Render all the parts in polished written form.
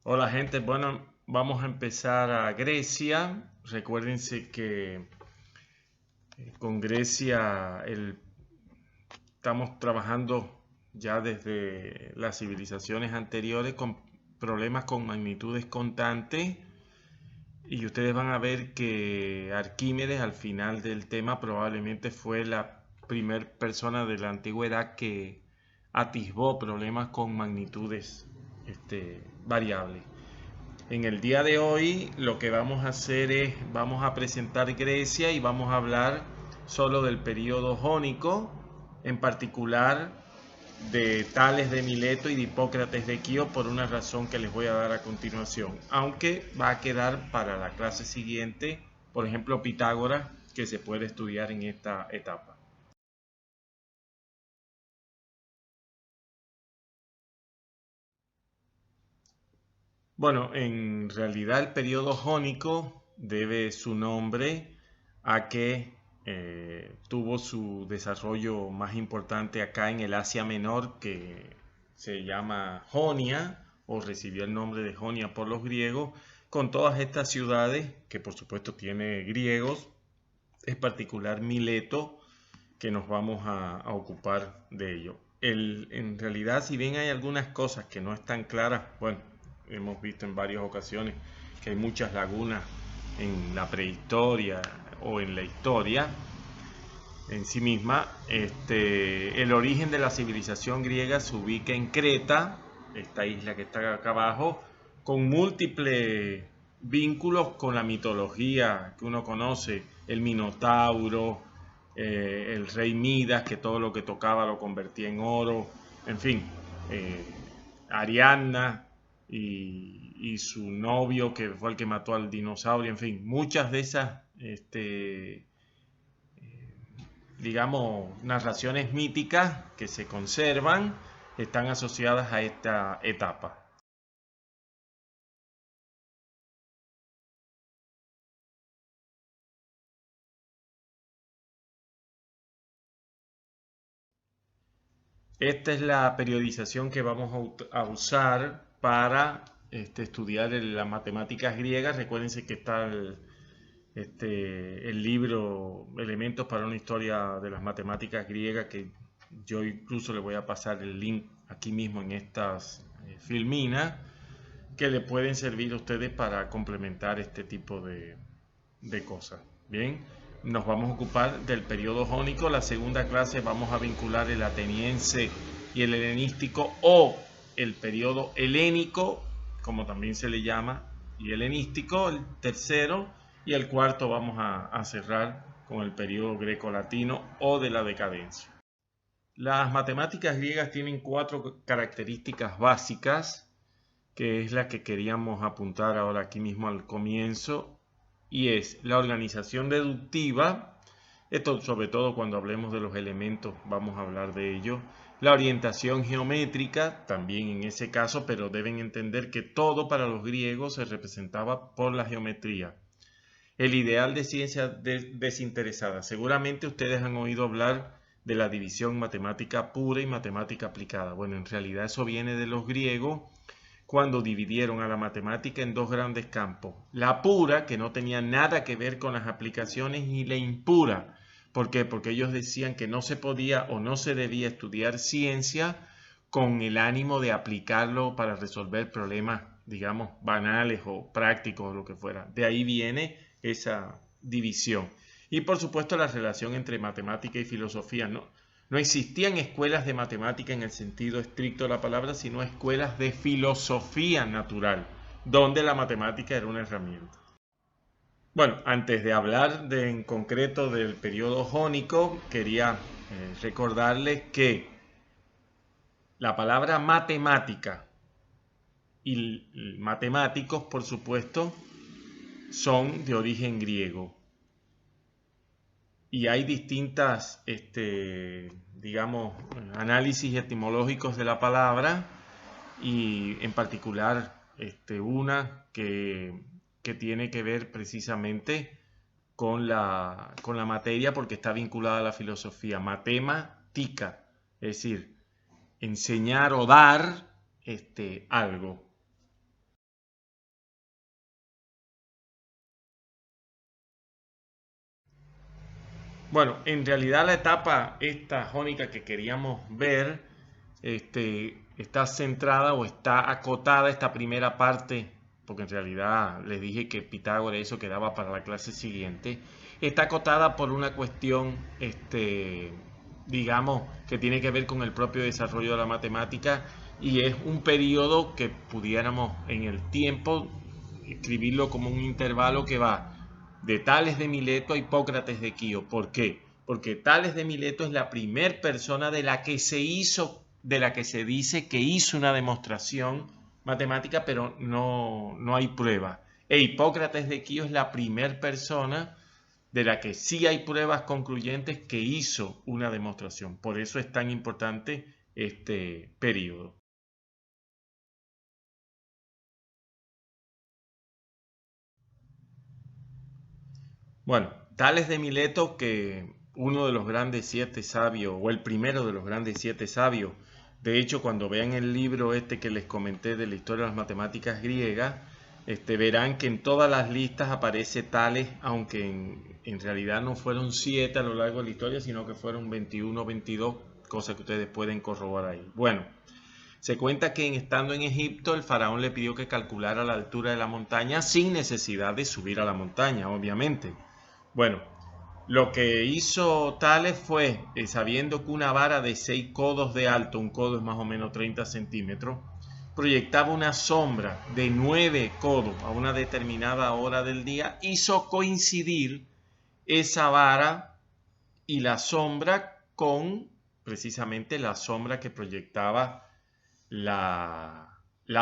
Hola gente, bueno, vamos a empezar a Grecia. Recuérdense que con Grecia estamos trabajando ya desde las civilizaciones anteriores con problemas con magnitudes constantes y ustedes van a ver que Arquímedes al final del tema probablemente fue la primera persona de la antigüedad que atisbó problemas con magnitudes variables. En el día de hoy lo que vamos a hacer es, vamos a presentar Grecia y vamos a hablar solo del periodo jónico, en particular de Tales de Mileto y de Hipócrates de Quío por una razón que les voy a dar a continuación, aunque va a quedar para la clase siguiente, por ejemplo, Pitágoras, que se puede estudiar en esta etapa. Bueno, en realidad el periodo jónico debe su nombre a que tuvo su desarrollo más importante acá en el Asia Menor, que se llama Jonia, o recibió el nombre de Jonia por los griegos, con todas estas ciudades, que por supuesto tiene griegos, en particular Mileto, que nos vamos a ocupar de ello. En realidad, si bien hay algunas cosas que no están claras, bueno, hemos visto en varias ocasiones que hay muchas lagunas en la prehistoria o en la historia en sí misma. El origen de la civilización griega se ubica en Creta, esta isla que está acá abajo, con múltiples vínculos con la mitología que uno conoce, el Minotauro, el rey Midas, que todo lo que tocaba lo convertía en oro, en fin, eh, Ariadna y su novio, que fue el que mató al dinosaurio, en fin, muchas de esas digamos, narraciones míticas que se conservan están asociadas a esta etapa. Esta es la periodización que vamos a usar para estudiar las matemáticas griegas. Recuérdense que está el libro Elementos para una historia de las matemáticas griegas, que yo incluso le voy a pasar el link aquí mismo en estas filminas, que le pueden servir a ustedes para complementar este tipo de cosas. Bien, nos vamos a ocupar del periodo jónico. La segunda clase vamos a vincular el ateniense y el helenístico, o el periodo helénico, como también se le llama, y helenístico, el tercero, y el cuarto vamos a cerrar con el periodo greco-latino o de la decadencia. Las matemáticas griegas tienen cuatro características básicas, que es la que queríamos apuntar ahora aquí mismo al comienzo, y es la organización deductiva. Esto sobre todo cuando hablemos de los elementos vamos a hablar de ello. La orientación geométrica, también en ese caso, pero deben entender que todo para los griegos se representaba por la geometría. El ideal de ciencia desinteresada. Seguramente ustedes han oído hablar de la división matemática pura y matemática aplicada. Bueno, en realidad eso viene de los griegos cuando dividieron a la matemática en dos grandes campos. La pura, que no tenía nada que ver con las aplicaciones, y la impura. ¿Por qué? Porque ellos decían que no se podía o no se debía estudiar ciencia con el ánimo de aplicarlo para resolver problemas, digamos, banales o prácticos o lo que fuera. De ahí viene esa división. Y por supuesto la relación entre matemática y filosofía, ¿no? No existían escuelas de matemática en el sentido estricto de la palabra, sino escuelas de filosofía natural, donde la matemática era una herramienta. Bueno, antes de hablar en concreto del periodo jónico, quería recordarles que la palabra matemática y matemáticos, por supuesto, son de origen griego. Y hay distintas, digamos, análisis etimológicos de la palabra, y en particular una que tiene que ver precisamente con la materia, porque está vinculada a la filosofía, matemática, es decir, enseñar o dar algo. Bueno, en realidad la etapa esta jónica que queríamos ver está centrada o está acotada esta primera parte, porque en realidad les dije que Pitágoras eso quedaba para la clase siguiente. Está acotada por una cuestión, digamos, que tiene que ver con el propio desarrollo de la matemática y es un periodo que pudiéramos en el tiempo escribirlo como un intervalo que va de Tales de Mileto a Hipócrates de Quío. ¿Por qué? Porque Tales de Mileto es la primer persona de la que se dice que hizo una demostración matemática, pero no hay prueba. E Hipócrates de Quío es la primer persona de la que sí hay pruebas concluyentes que hizo una demostración. Por eso es tan importante este periodo. Bueno, Tales de Mileto, que uno de los grandes 7 sabios, o el primero de los grandes 7 sabios, de hecho, cuando vean el libro que les comenté de la historia de las matemáticas griegas, verán que en todas las listas aparece Tales, aunque en realidad no fueron 7 a lo largo de la historia, sino que fueron 21 o 22, cosas que ustedes pueden corroborar ahí. Bueno, se cuenta que estando en Egipto, el faraón le pidió que calculara la altura de la montaña sin necesidad de subir a la montaña, obviamente. Bueno, lo que hizo Tales fue, sabiendo que una vara de 6 codos de alto, un codo es más o menos 30 centímetros, proyectaba una sombra de 9 codos a una determinada hora del día, hizo coincidir esa vara y la sombra con precisamente la sombra que proyectaba la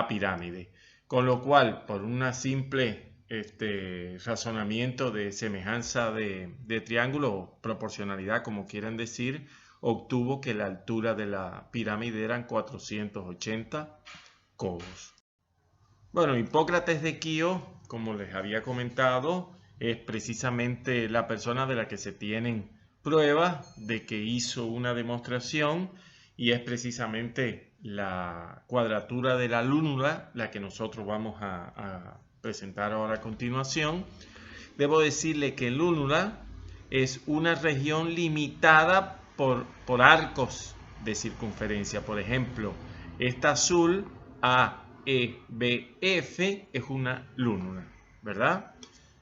pirámide. Con lo cual, por una simple razonamiento de semejanza de triángulo o proporcionalidad, como quieran decir, obtuvo que la altura de la pirámide eran 480 codos. Bueno, Hipócrates de Quío, como les había comentado, es precisamente la persona de la que se tienen pruebas de que hizo una demostración y es precisamente la cuadratura de la lúnula la que nosotros vamos a presentar ahora a continuación. Debo decirle que lúnula es una región limitada por arcos de circunferencia. Por ejemplo, esta azul AEBF es una lúnula, ¿verdad?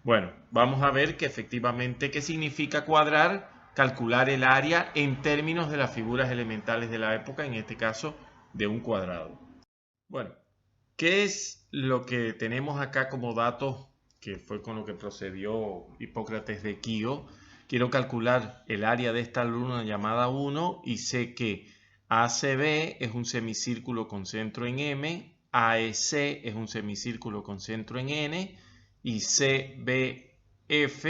Bueno, vamos a ver que efectivamente qué significa cuadrar, calcular el área en términos de las figuras elementales de la época, en este caso de un cuadrado. Bueno, ¿qué es lo que tenemos acá como datos que fue con lo que procedió Hipócrates de Quío? Quiero calcular el área de esta luna llamada 1 y sé que ACB es un semicírculo con centro en M, AEC es un semicírculo con centro en N y CBF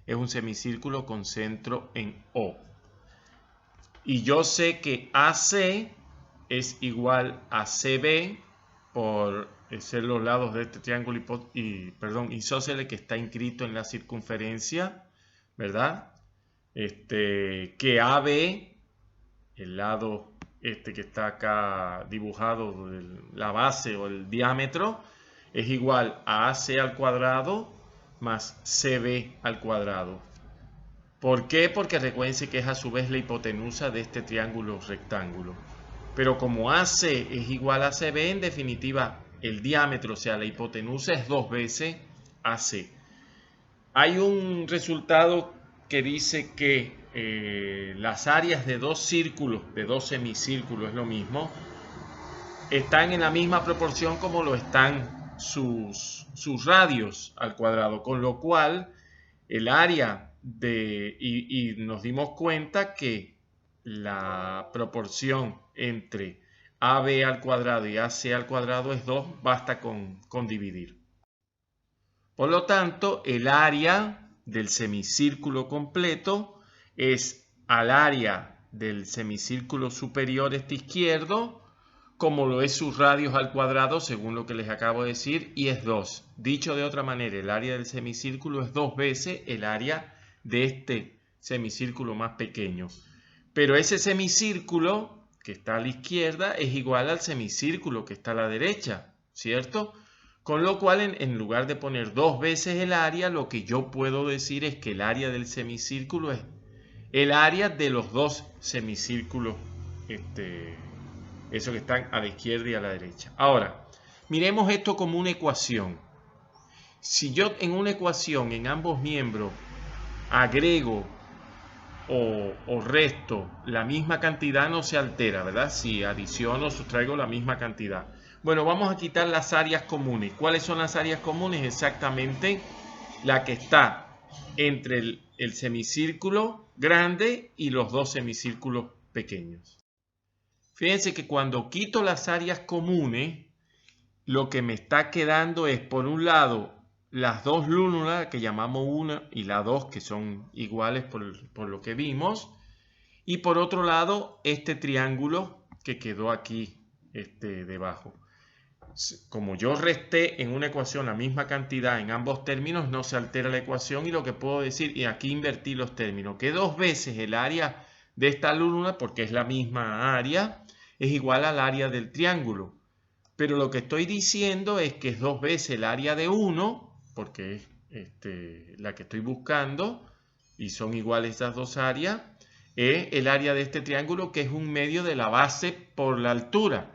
es un semicírculo con centro en O. Y yo sé que AC es igual a CB por ser los lados de este triángulo isósceles que está inscrito en la circunferencia, ¿verdad? Que AB, el lado que está acá dibujado, la base o el diámetro, es igual a AC al cuadrado más CB al cuadrado. ¿Por qué? Porque recuérdense que es a su vez la hipotenusa de este triángulo rectángulo. Pero como AC es igual a CB, en definitiva, el diámetro, o sea, la hipotenusa es 2 veces AC. Hay un resultado que dice que las áreas de dos círculos, de dos semicírculos, es lo mismo, están en la misma proporción como lo están sus radios al cuadrado, con lo cual el área y nos dimos cuenta que la proporción entre AB al cuadrado y AC al cuadrado es 2, basta con dividir. Por lo tanto, el área del semicírculo completo es al área del semicírculo superior izquierdo, como lo es sus radios al cuadrado, según lo que les acabo de decir, y es 2. Dicho de otra manera, el área del semicírculo es 2 veces el área de este semicírculo más pequeño. Pero ese semicírculo que está a la izquierda es igual al semicírculo que está a la derecha, ¿cierto? Con lo cual, en lugar de poner 2 veces el área, lo que yo puedo decir es que el área del semicírculo el área de los dos semicírculos, esos que están a la izquierda y a la derecha. Ahora, miremos esto como una ecuación. Si yo en una ecuación en ambos miembros agrego o resto la misma cantidad, no se altera, ¿verdad? Si adiciono o sustraigo la misma cantidad. Bueno, vamos a quitar las áreas comunes. ¿Cuáles son las áreas comunes? Exactamente la que está entre el semicírculo grande y los dos semicírculos pequeños. Fíjense que cuando quito las áreas comunes, lo que me está quedando es, por un lado, las dos lúnulas, que llamamos una y la dos, que son iguales por lo que vimos, y por otro lado, este triángulo que quedó aquí debajo. Como yo resté en una ecuación la misma cantidad en ambos términos, no se altera la ecuación, y lo que puedo decir, y aquí invertí los términos, que 2 veces el área de esta lúnula, porque es la misma área, es igual al área del triángulo. Pero lo que estoy diciendo es que es 2 veces el área de 1, porque es la que estoy buscando, y son iguales estas dos áreas, es el área de este triángulo, que es un medio de la base por la altura.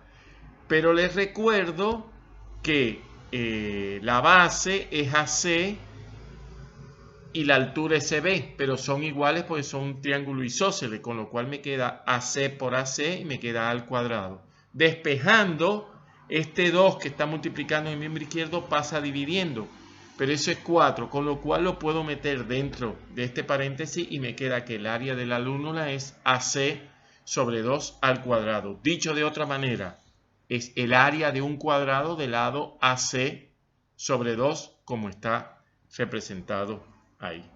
Pero les recuerdo que la base es AC y la altura es CB, pero son iguales porque son un triángulo isósceles, con lo cual me queda AC por AC y me queda A al cuadrado. Despejando, este 2 que está multiplicando en el miembro izquierdo pasa dividiendo, pero eso es 4, con lo cual lo puedo meter dentro de este paréntesis y me queda que el área de la lúnula es AC sobre 2 al cuadrado. Dicho de otra manera, es el área de un cuadrado del lado AC sobre 2, como está representado ahí.